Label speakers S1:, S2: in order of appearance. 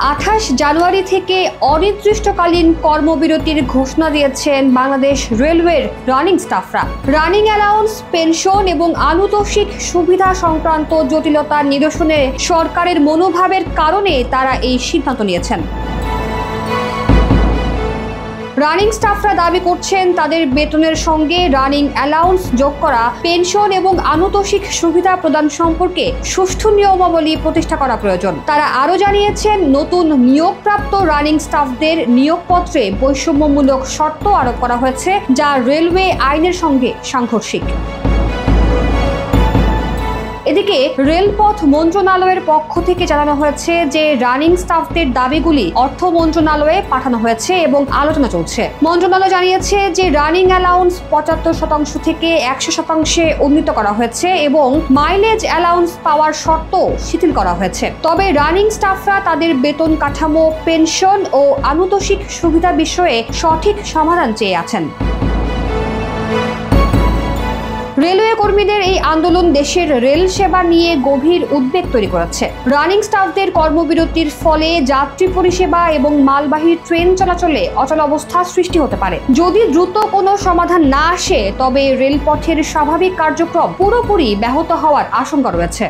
S1: 28 জানুয়ারি থেকে অনির্দিষ্টকালীন কর্মবিরতির ঘোষণা দিয়েছেন বাংলাদেশ রেলওয়ের রানিং স্টাফরা। রানিং অ্যালাউন্স, পেনশন এবং আনুতোষিক সুবিধা সংক্রান্ত জটিলতা নিরসনে সরকারের মনোভাবের কারণে তারা এই সিদ্ধান্ত নিয়েছেন। রানিং স্টাফরা দাবি করছেন তাদের বেতনের সঙ্গে রানিং অ্যালাউন্স যোগ করা, পেনশন এবং আনুতোষিক সুবিধা প্রদান সম্পর্কে সুষ্ঠু নিয়মাবলী প্রতিষ্ঠা করা প্রয়োজন। তারা আরও জানিয়েছেন নতুন নিয়োগপ্রাপ্ত রানিং স্টাফদের নিয়োগপত্রে বৈষম্যমূলক শর্ত আরোপ করা হয়েছে, যা রেলওয়ে আইনের সঙ্গে সাংঘর্ষিক। এদিকে রেলপথ মন্ত্রণালয়ের পক্ষ থেকে জানানো হয়েছে যে রানিং স্টাফদের দাবিগুলি অর্থ মন্ত্রণালয়ে পাঠানো হয়েছে এবং আলোচনা চলছে। মন্ত্রণালয় জানিয়েছে যে রানিং অ্যালাউন্স 75% থেকে 100% উন্নীত করা হয়েছে এবং মাইলেজ অ্যালাউন্স পাওয়ার শর্ত শিথিল করা হয়েছে। তবে রানিং স্টাফরা তাদের বেতন কাঠামো, পেনশন ও আনুতোষিক সুবিধা বিষয়ে সঠিক সমাধান চেয়ে আছেন। রেলওয়ে কর্মীদের এই আন্দোলন দেশের রেল সেবা নিয়ে গভীর উদ্বেগ তৈরি করেছে। রানিং স্টাফদের কর্মবিরতির ফলে যাত্রী পরিষেবা এবং মালবাহী ট্রেন চলাচলে অচলাবস্থা সৃষ্টি হতে পারে। যদি দ্রুত কোনো সমাধান না আসে তবে রেলপথের স্বাভাবিক কার্যক্রম পুরোপুরি ব্যাহত হওয়ার আশঙ্কা রয়েছে।